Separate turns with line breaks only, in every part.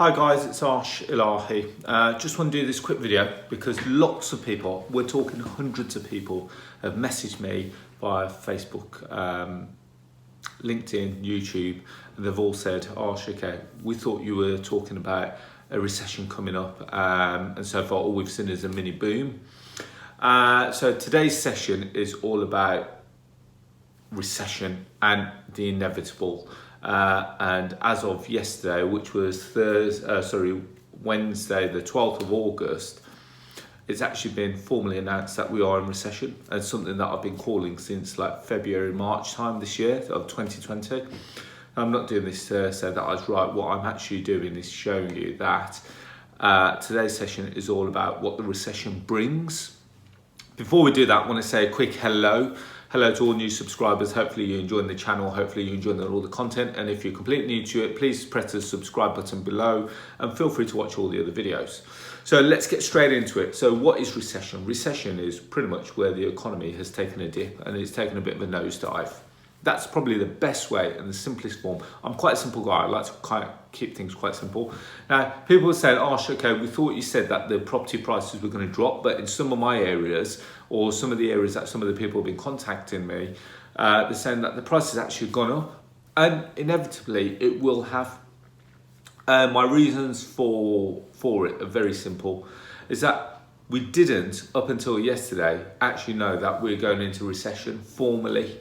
Hi guys, it's Arsh Ellahi. Just want to do this quick video because lots of people, we're talking hundreds of people, have messaged me via Facebook, LinkedIn, YouTube, and they've all said, Arsh, okay, we thought you were talking about a recession coming up, and so far all we've seen is a mini boom. So today's session is all about recession and the inevitable. And as of yesterday, which was Wednesday, the 12th of August, it's actually been formally announced that we are in recession, and something that I've been calling since like February, March time this year of 2020. I'm not doing this to say that I was right. What I'm actually doing is showing you that today's session is all about what the recession brings. Before we do that, I want to say a quick hello. Hello to all new subscribers. Hopefully you're enjoying the channel. Hopefully you're enjoying all the content. And if you're completely new to it, please press the subscribe button below and feel free to watch all the other videos. So let's get straight into it. So what is recession? Recession is pretty much where the economy has taken a dip and it's taken a bit of a nosedive. That's probably the best way and the simplest form. I'm quite a simple guy. I like to kind of keep things quite simple. Now, people say, Arsh, okay, we thought you said that the property prices were going to drop, but in some of my areas, or some of the areas that some of the people have been contacting me, they're saying that the price has actually gone up, and inevitably it will have. My reasons for it are very simple, is that we didn't, up until yesterday, actually know that we're going into recession formally.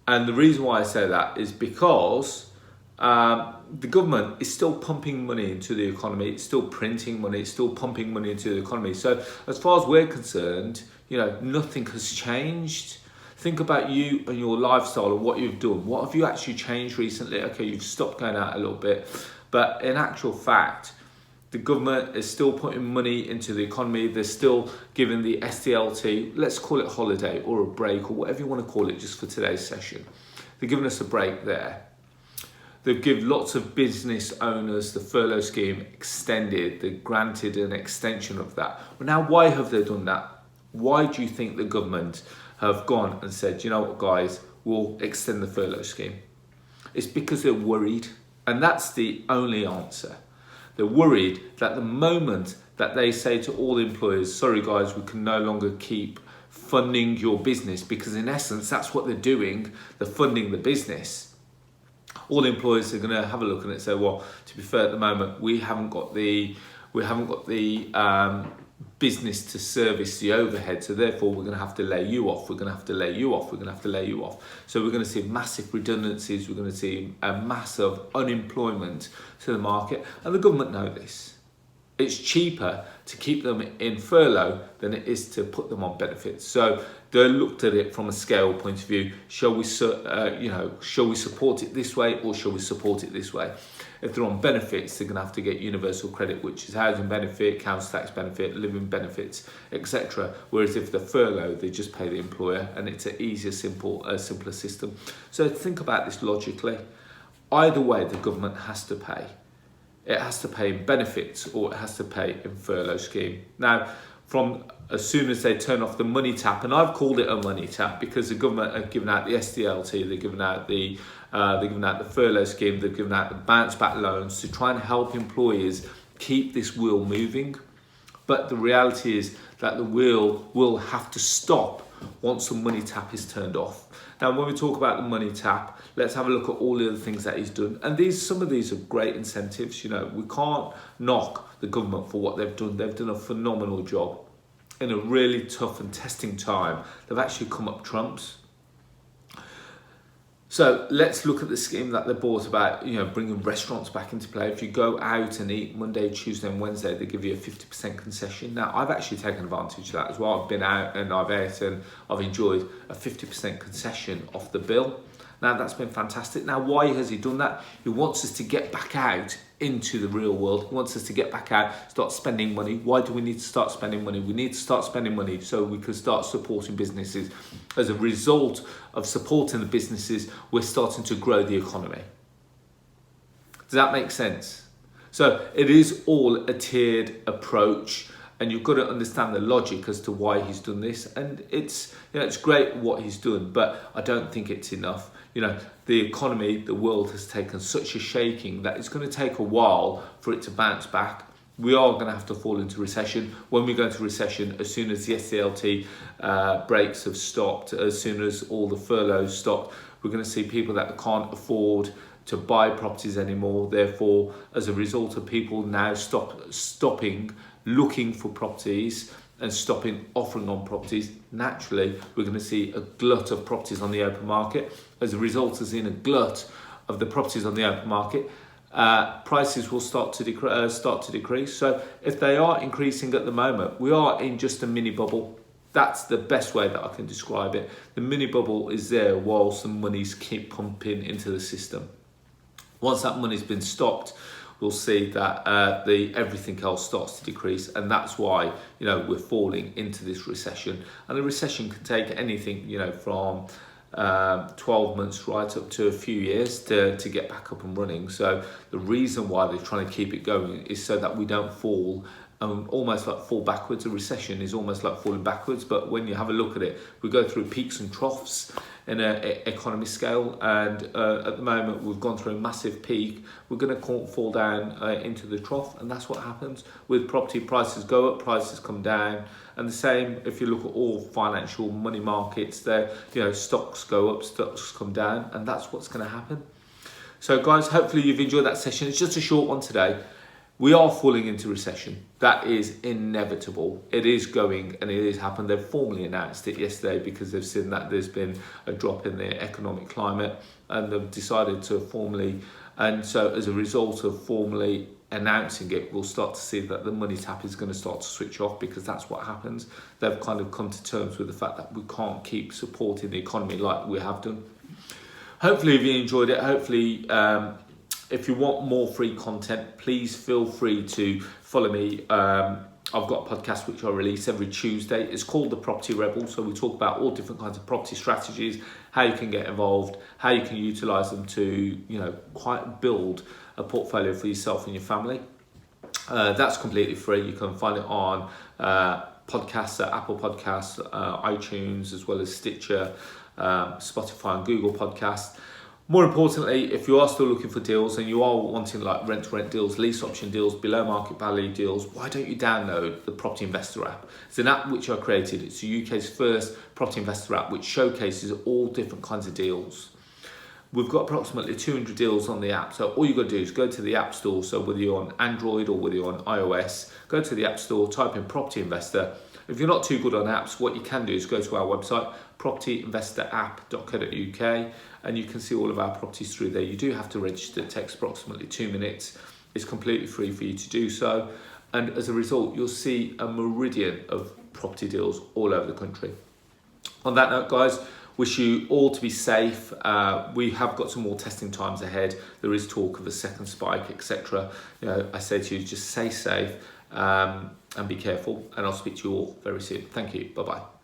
And the reason why I say that is because the government is still pumping money into the economy. It's still printing money. It's still pumping money into the economy. So as far as we're concerned, nothing has changed. Think about you and your lifestyle and what you've done. What have you actually changed recently? Okay, you've stopped going out a little bit. But in actual fact, the government is still putting money into the economy. They're still giving the SDLT, let's call it holiday or a break or whatever you want to call it just for today's session. They're giving us a break there. They've given lots of business owners the furlough scheme extended. They granted an extension of that. But now why have they done that? Why do you think the government have gone and said, you know what guys, we'll extend the furlough scheme? It's because they're worried, and that's the only answer. They're worried that the moment that they say to all employers, sorry guys, we can no longer keep funding your business, because in essence, that's what they're doing. They're funding the business. All employers are going to have a look at it and say, well, to be fair, at the moment, we haven't got the business to service the overhead, so therefore we're going to have to lay you off. We're going to have to lay you off. We're going to have to lay you off. So we're going to see massive redundancies. We're going to see a massive unemployment to the market, and the government know this. It's cheaper to keep them in furlough than it is to put them on benefits. So they looked at it from a scale point of view. Shall we support it this way, or shall we support it this way? If they're on benefits, they're going to have to get universal credit, which is housing benefit, council tax benefit, living benefits, etc. Whereas if they're furlough, they just pay the employer, and it's an easier, simpler system. So think about this logically. Either way, the government has to pay. It has to pay in benefits, or it has to pay in furlough scheme. Now, from as soon as they turn off the money tap, and I've called it a money tap because the government have given out the SDLT, they've given out the furlough scheme, they've given out the bounce back loans to try and help employers keep this wheel moving. But the reality is that the wheel will have to stop once the money tap is turned off. Now, when we talk about the money tap, let's have a look at all the other things that he's done. And some of these are great incentives. We can't knock the government for what they've done. They've done a phenomenal job. In a really tough and testing time, they've actually come up trumps. So let's look at the scheme that they brought about, bringing restaurants back into play. If you go out and eat Monday, Tuesday and Wednesday, they give you a 50% concession. Now, I've actually taken advantage of that as well. I've been out and I've ate and I've enjoyed a 50% concession off the bill. Now, that's been fantastic. Now, why has he done that? He wants us to get back out into the real world. He wants us to get back out, start spending money. Why do we need to start spending money? We need to start spending money so we can start supporting businesses. As a result of supporting the businesses, we're starting to grow the economy. Does that make sense? So it is all a tiered approach. And you've got to understand the logic as to why he's done this. And it's, you know, it's great what he's done, but I don't think it's enough. You know, the economy, the world has taken such a shaking that it's going to take a while for it to bounce back. We are going to have to fall into recession. When we go into recession, as soon as the SDLT breaks have stopped, as soon as all the furloughs stopped, we're going to see people that can't afford to buy properties anymore. Therefore, as a result of people now stopping looking for properties and stopping offering on properties, naturally, we're going to see a glut of properties on the open market. As a result, as in a glut of the properties on the open market, prices will start to decrease. So if they are increasing at the moment, we are in just a mini bubble. That's the best way that I can describe it. The mini bubble is there while some monies keep pumping into the system. Once that money's been stopped, we'll see that everything else starts to decrease, and that's why, you know, we're falling into this recession. And a recession can take anything, you know, from 12 months right up to a few years to get back up and running. So the reason why they're trying to keep it going is so that we don't fall almost like fall backwards. A recession is almost like falling backwards, but when you have a look at it, we go through peaks and troughs in an economy scale, and at the moment we've gone through a massive peak. We're going to fall down into the trough, and that's what happens with property. Prices go up, prices come down, and the same if you look at all financial money markets. There, you know, stocks go up, stocks come down, and that's what's going to happen. So guys, hopefully you've enjoyed that session. It's just a short one today. We are falling into recession. That is inevitable. It is going, and it has happened. They've formally announced it yesterday because they've seen that there's been a drop in the economic climate, and they've decided to formally, and so as a result of formally announcing it, we'll start to see that the money tap is going to start to switch off, because that's what happens. They've kind of come to terms with the fact that we can't keep supporting the economy like we have done. Hopefully if you enjoyed it, hopefully if you want more free content, please feel free to follow me. I've got a podcast which I release every Tuesday. It's called The Property Rebel. So we talk about all different kinds of property strategies, how you can get involved, how you can utilize them to, you know, quite build a portfolio for yourself and your family. That's completely free. You can find it on podcasts, Apple Podcasts, iTunes, as well as Stitcher, Spotify and Google Podcasts. More importantly, if you are still looking for deals and you are wanting like rent-to-rent deals, lease option deals, below market value deals, why don't you download the Property Investor app? It's an app which I created. It's the UK's first property investor app which showcases all different kinds of deals. We've got approximately 200 deals on the app. So all you've got to do is go to the App Store. So whether you're on Android or whether you're on iOS, go to the App Store, type in Property Investor. If you're not too good on apps, what you can do is go to our website, propertyinvestorapp.co.uk, and you can see all of our properties through there. You do have to register. It takes approximately 2 minutes. It's completely free for you to do so. And as a result, you'll see a meridian of property deals all over the country. On that note, guys, wish you all to be safe. We have got some more testing times ahead. There is talk of a second spike, etc. You know, I say to you, just stay safe and be careful. And I'll speak to you all very soon. Thank you. Bye-bye.